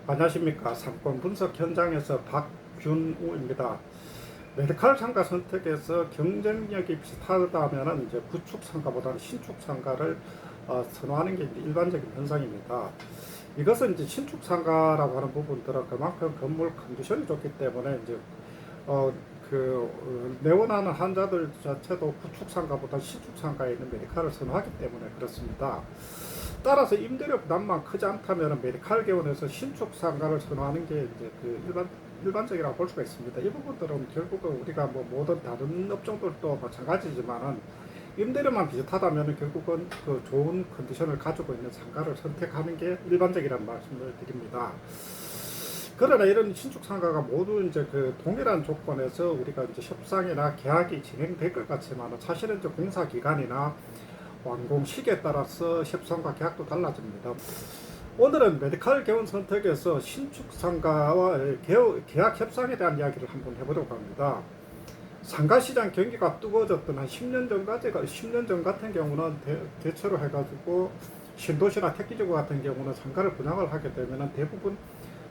안녕하십니까. 상권 분석 현장에서 박균우입니다. 메디칼 상가 선택에서 경쟁력이 비슷하다면 이제 구축 상가보다는 신축 상가를 선호하는 게 일반적인 현상입니다. 이것은 이제 신축 상가라고 하는 부분들은 그만큼 건물 컨디션이 좋기 때문에 이제 내원하는 환자들 자체도 구축 상가보다 신축 상가에 있는 메디칼을 선호하기 때문에 그렇습니다. 따라서 임대료 부담만 크지 않다면 메디칼 개원에서 신축 상가를 선호하는 게 이제 일반적이라고 볼 수가 있습니다. 이 부분들은 결국은 우리가 뭐 모든 다른 업종들도 마찬가지지만은 임대료만 비슷하다면 결국은 그 좋은 컨디션을 가지고 있는 상가를 선택하는 게 일반적이라는 말씀을 드립니다. 그러나 이런 신축 상가가 모두 이제 그 동일한 조건에서 우리가 이제 협상이나 계약이 진행될 것 같지만 사실은 이제 공사 기간이나 완공 시기에 따라서 협상과 계약도 달라집니다. 오늘은 메디칼 개원 선택에서 신축 상가와 계약 협상에 대한 이야기를 한번 해보려고 합니다. 상가 시장 경기가 뜨거워졌던 한 10년 전 같은 경우는 대체로 해가지고 신도시나 택지지구 같은 경우는 상가를 분양을 하게 되면 대부분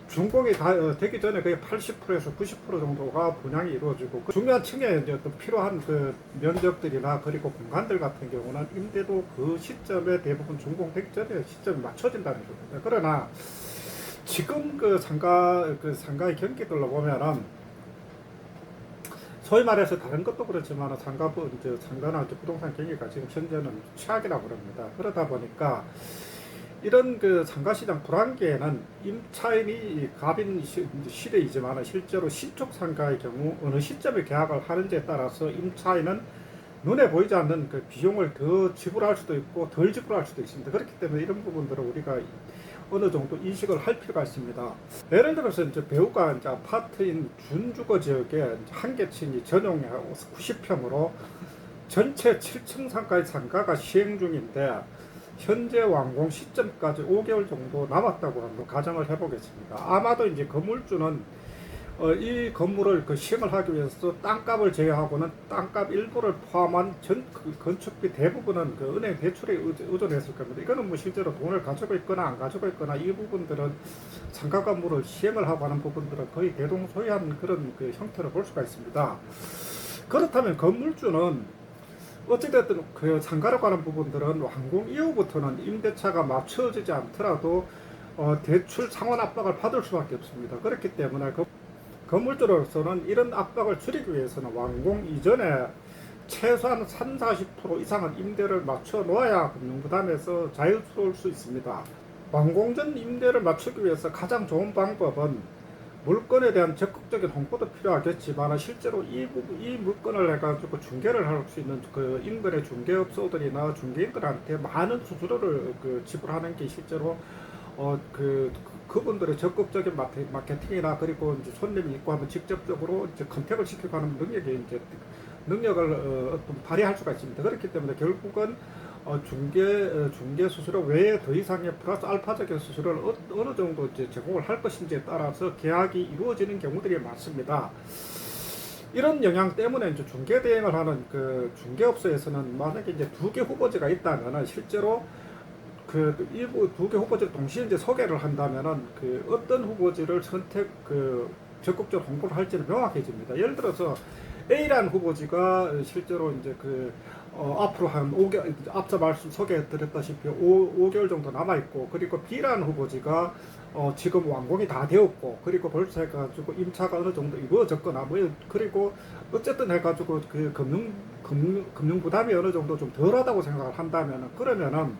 준공이 되기 전에 거의 80%에서 90% 정도가 분양이 이루어지고 그 중요한 층에 이제 또 필요한 그 면적들이나 그리고 공간들 같은 경우는 임대도 그 시점에 대부분 준공되기 전에 시점이 맞춰진다는 겁니다. 그러나 지금 그 상가의 경기들로 보면은 소위 말해서 다른 것도 그렇지만 상가나 부동산 경기가 지금 현재는 최악이라고 합니다. 그러다 보니까 이런 그 상가시장 불황기에는 임차인이 갑인 시대이지만 실제로 신축 상가의 경우 어느 시점에 계약을 하는지에 따라서 임차인은 눈에 보이지 않는 그 비용을 더 지불할 수도 있고 덜 지불할 수도 있습니다. 그렇기 때문에 이런 부분들을 우리가 어느 정도 인식을 할 필요가 있습니다. 예를 들어서 이제 배우가 이제 아파트인 준주거 지역에 한 개층이 전용하고 90평으로 전체 7층 상가의 상가가 시행 중인데 현재 완공 시점까지 5개월 정도 남았다고 한번 가정을 해보겠습니다. 아마도 이제 건물주는 이 건물을 시행을 하기 위해서 땅값을 제외하고는 땅값 일부를 포함한 건축비 대부분은 그 은행 대출에 의존했을 겁니다. 이거는 뭐 실제로 돈을 가지고 있거나 안 가지고 있거나 이 부분들은 상가 건물을 시행을 하고 하는 부분들은 거의 대동소이한 그런 그 형태를 볼 수가 있습니다. 그렇다면 건물주는 어찌됐든 그 상가로 가는 부분들은 완공 이후부터는 임대차가 맞춰지지 않더라도 대출 상환 압박을 받을 수밖에 없습니다. 그렇기 때문에 건물주로서는 이런 압박을 줄이기 위해서는 완공 이전에 최소한 30-40% 이상은 임대를 맞춰 놓아야 금융부담에서 자유스러울 수 있습니다. 완공 전 임대를 맞추기 위해서 가장 좋은 방법은 물건에 대한 적극적인 홍보도 필요하겠지만 실제로 이 물건을 해가지고 중개를 할 수 있는 그 인근의 중개업소들이나 중개인들한테 많은 수수료를 지불하는 게 실제로 그분들의 적극적인 마케팅이나 그리고 이제 손님이 있고 하면 직접적으로 이제 컨택을 시키고 하는 능력을 발휘할 수가 있습니다. 그렇기 때문에 결국은 중개 수수료 외에 더 이상의 플러스 알파적인 수수료를 어느 정도 이제 제공을 할 것인지에 따라서 계약이 이루어지는 경우들이 많습니다. 이런 영향 때문에 이제 중개 대행을 하는 그 중개업소에서는 만약에 이제 두 개 후보지가 있다면은 실제로 두 개 후보지를 동시에 이제 소개를 한다면은 어떤 후보지를 적극적으로 홍보를 할지는 명확해집니다. 예를 들어서 A라는 후보지가 실제로 이제 앞으로 한 5개월, 앞서 소개해드렸다시피 5개월 정도 남아있고, 그리고 B라는 후보지가 지금 완공이 다 되었고, 그리고 벌써 해가지고 임차가 어느 정도 이루어졌거나, 그리고 어쨌든 해가지고 금융 부담이 어느 정도 좀 덜하다고 생각을 한다면은, 그러면은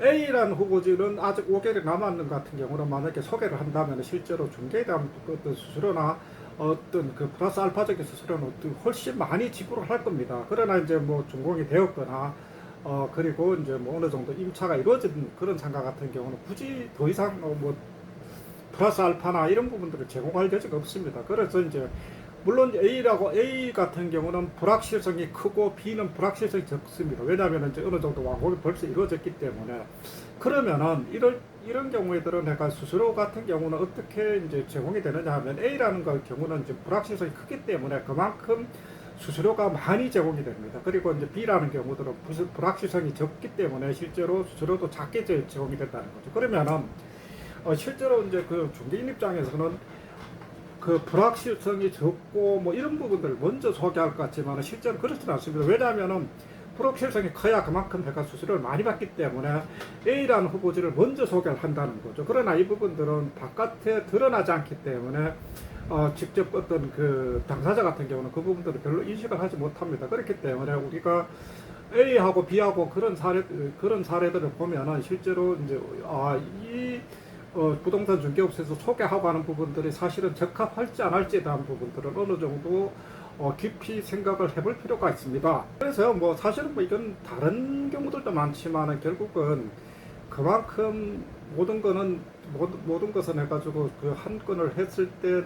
A라는 후보지는 아직 5개월이 남았는 것 같은 경우는 만약에 소개를 한다면 실제로 중개에 대한 어떤 수수료나 어떤 플러스 알파적인 수수료는 훨씬 많이 지불을 할 겁니다. 그러나 이제 뭐 준공이 되었거나 그리고 이제 뭐 어느 정도 임차가 이루어진 그런 상가 같은 경우는 굳이 더 이상 뭐 플러스 알파나 이런 부분들을 제공할 여지가 없습니다. 그래서 이제 물론 A 같은 경우는 불확실성이 크고 B는 불확실성이 적습니다. 왜냐하면 이제 어느 정도 완공이 벌써 이루어졌기 때문에. 그러면은 이런 경우에들은 내가 수수료 같은 경우는 어떻게 이제 제공이 되느냐 하면 A라는 경우는 이제 불확실성이 크기 때문에 그만큼 수수료가 많이 제공이 됩니다. 그리고 이제 B라는 경우들은 불확실성이 적기 때문에 실제로 수수료도 작게 제공이 된다는 거죠. 그러면은 실제로 이제 그 중개인 입장에서는 그 불확실성이 적고 뭐 이런 부분들을 먼저 소개할 것 같지만 실제로 그렇지는 않습니다. 왜냐하면은 불확실성이 커야 그만큼 해가 수수료를 많이 받기 때문에 A라는 후보지를 먼저 소개를 한다는 거죠. 그러나 이 부분들은 바깥에 드러나지 않기 때문에 직접 어떤 그 당사자 같은 경우는 그 부분들을 별로 인식을 하지 못합니다. 그렇기 때문에 우리가 A하고 B하고 그런 사례들을 보면은 실제로 이제 이 부동산 중개업소에서 소개하고 하는 부분들이 사실은 적합할지 안 할지에 대한 부분들은 어느 정도 깊이 생각을 해볼 필요가 있습니다. 그래서 뭐 사실은 뭐 이건 다른 경우들도 많지만 결국은 그만큼 모든 것은 해가지고 그 한 건을 했을 때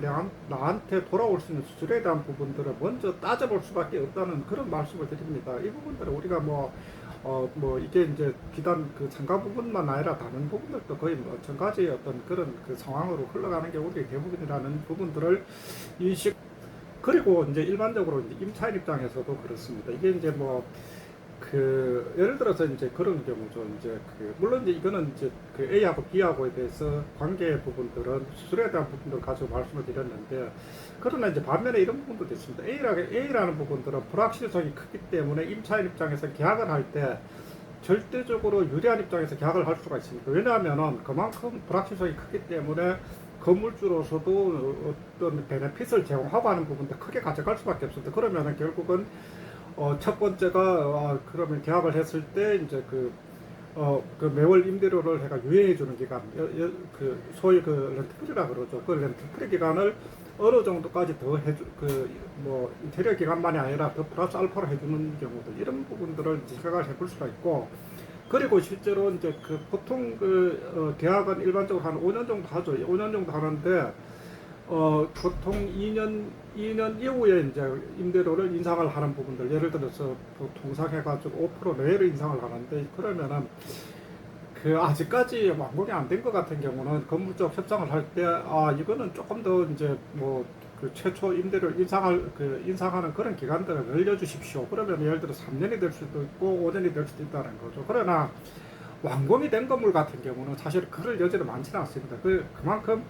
나한테 돌아올 수 있는 수술에 대한 부분들을 먼저 따져볼 수밖에 없다는 그런 말씀을 드립니다. 이 부분들을 우리가 뭐 이게 이제 비단 그 상가 부분만 아니라 다른 부분들도 거의 뭐 전가지의 어떤 그런 그 상황으로 흘러가는 경우들이 대부분이라는 부분들을 인식. 그리고 이제 일반적으로 이제 임차인 입장에서도 그렇습니다. 이게 이제 뭐 그 예를 들어서 이제 그런 경우죠. 이제 그 물론 이제 이거는 이제 그 A하고 B하고에 대해서 관계 부분들은 수술에 대한 부분들 가지고 말씀을 드렸는데, 그러나 이제 반면에 이런 부분도 있습니다. A라는 부분들은 불확실성이 크기 때문에 임차인 입장에서 계약을 할 때 절대적으로 유리한 입장에서 계약을 할 수가 있습니다. 왜냐하면은 그만큼 불확실성이 크기 때문에 건물주로서도 어떤 베네핏을 제공하고 하는 부분도 크게 가져갈 수밖에 없습니다. 그러면은 결국은 첫 번째가 그러면 계약을 했을 때 이제 그 매월 임대료를 해가 유예해 주는 기간, 그 소위 그 렌트프리라 그러죠. 그 렌트프리 기간을 어느 정도까지 더 해주 뭐 인테리어 기간만이 아니라 더 플러스 알파로 해주는 경우들, 이런 부분들을 생각을 해볼 수가 있고, 그리고 실제로 이제 그 보통 계약은 일반적으로 한 5년 정도 하죠. 5년 정도 하는데 보통 2년 이후에 이제 임대료를 인상을 하는 부분들, 예를 들어서 통상 해가지고 5% 내외로 인상을 하는데, 그러면은 그 아직까지 완공이 안 된 것 같은 경우는 건물 쪽 협상을 할 때 이거는 조금 더 이제 뭐 그 최초 임대료를 인상하는 그런 기간들을 늘려주십시오. 그러면 예를 들어 3년이 될 수도 있고 5년이 될 수도 있다는 거죠. 그러나 완공이 된 건물 같은 경우는 사실 그럴 여지는 많지는 않습니다. 그만큼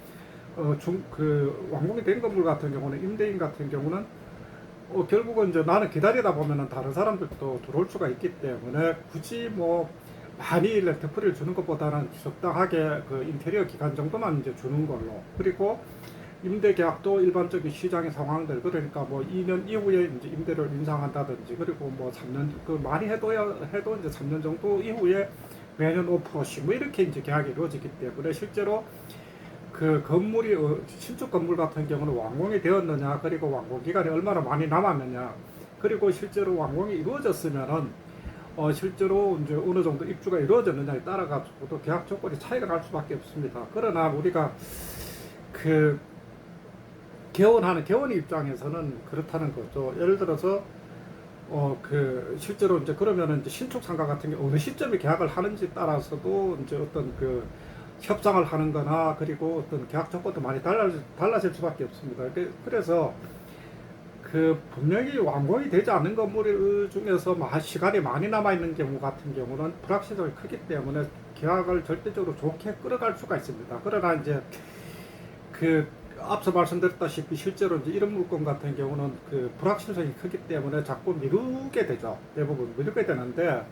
완공이 된 건물 같은 경우는 임대인 같은 경우는 결국은 이제 나는 기다리다 보면은 다른 사람들도 들어올 수가 있기 때문에 굳이 뭐 많이 렌트프리를 주는 것보다는 적당하게 그 인테리어 기간 정도만 이제 주는 걸로, 그리고 임대 계약도 일반적인 시장의 상황들, 그러니까 뭐 2년 이후에 이제 임대료를 인상한다든지, 그리고 뭐 3년 많이 해도 이제 3년 정도 이후에 매년 5%씩 뭐 이렇게 이제 계약이 이루어지기 때문에 실제로 그 건물이 신축 건물 같은 경우는 완공이 되었느냐, 그리고 완공 기간이 얼마나 많이 남았느냐, 그리고 실제로 완공이 이루어졌으면은 실제로 이제 어느 정도 입주가 이루어졌느냐에 따라 가지고도 계약 조건이 차이가 날 수밖에 없습니다. 그러나 우리가 그 개원하는 개원의 입장에서는 그렇다는 거죠. 예를 들어서 실제로 이제 그러면은 이제 신축 상가 같은 경우 어느 시점에 계약을 하는지 따라서도 이제 어떤 그 협상을 하는 거나, 그리고 어떤 계약 조건도 많이 달라질 수밖에 없습니다. 그래서 분명히 완공이 되지 않은 건물 중에서 시간이 많이 남아있는 경우 같은 경우는 불확실성이 크기 때문에 계약을 절대적으로 좋게 끌어갈 수가 있습니다. 그러나 이제 앞서 말씀드렸다시피 실제로 이제 이런 물건 같은 경우는 불확실성이 크기 때문에 자꾸 미루게 되죠. 대부분 미루게 되는데,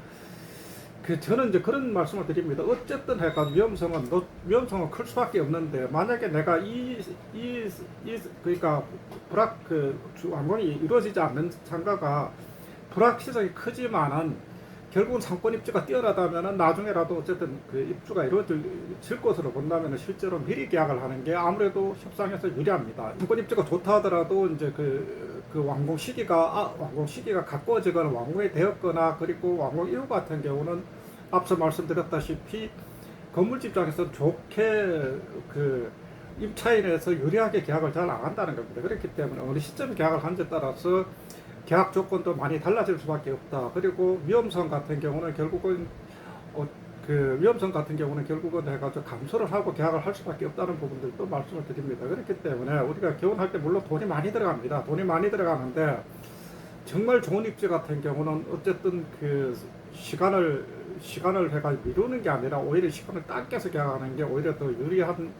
저는 이제 그런 말씀을 드립니다. 어쨌든 해가지고 위험성은 클 수밖에 없는데, 만약에 내가 그러니까 완공이 이루어지지 않는 상가가 불확실성이 크지만은 결국은 상권 입주가 뛰어나다면은 나중에라도 어쨌든 입주가 이루어질 것으로 본다면은 실제로 미리 계약을 하는 게 아무래도 협상에서 유리합니다. 상권 입주가 좋다 하더라도 이제 완공 시기가 가까워지거나 완공이 되었거나, 그리고 완공 이후 같은 경우는 앞서 말씀드렸다시피 건물주 입장에서 좋게 임차인에서 유리하게 계약을 잘 안 한다는 겁니다. 그렇기 때문에 어느 시점에 계약을 한지에 따라서 계약 조건도 많이 달라질 수밖에 없다. 그리고 위험성 같은 경우는 결국은 해가지고 감소를 하고 계약을 할 수밖에 없다는 부분들도 말씀을 드립니다. 그렇기 때문에 우리가 개원할 때 물론 돈이 많이 들어갑니다. 돈이 많이 들어가는데 정말 좋은 입지 같은 경우는 어쨌든 그 시간을 해가 미루는 게 아니라 오히려 시간을 당겨서 계약하는 게 오히려 더 유리한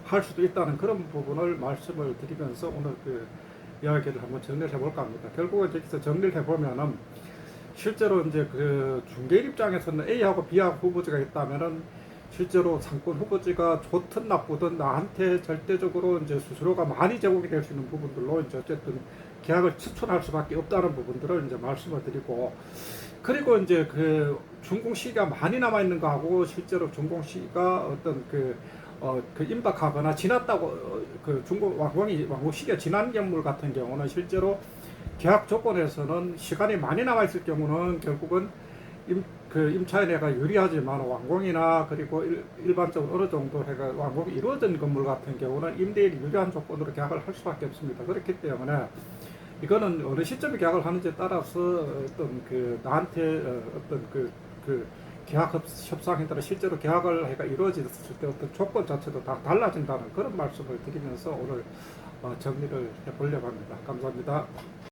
할 수도 있다는 그런 부분을 말씀을 드리면서 오늘 그 이야기를 한번 정리를 해볼까 합니다. 결국은 여기서 정리를 해보면은 실제로 이제 그 중개인 입장에서는 A하고 B하고 후보지가 있다면은 실제로 상권 후보지가 좋든 나쁘든 나한테 절대적으로 이제 수수료가 많이 제공이 될 수 있는 부분들로 이제 어쨌든 계약을 추천할 수밖에 없다는 부분들을 이제 말씀을 드리고, 그리고 이제 그 준공 시기가 많이 남아 있는 거하고 실제로 준공 시기가 어떤 그 임박하거나 지났다고 그 중공 완공 시기가 지난 건물 같은 경우는 실제로 계약 조건에서는 시간이 많이 남아 있을 경우는 결국은 임차인에가 유리하지만 완공이나 그리고 일반적으로 어느 정도 해가 완공이 이루어진 건물 같은 경우는 임대인이 유리한 조건으로 계약을 할 수밖에 없습니다. 그렇기 때문에 이거는 어느 시점에 계약을 하는지에 따라서 어떤 그 나한테 어떤 그 계약 협상에 따라 실제로 계약을 해가 이루어졌을 때 어떤 조건 자체도 다 달라진다는 그런 말씀을 드리면서 오늘 정리를 해보려고 합니다. 감사합니다.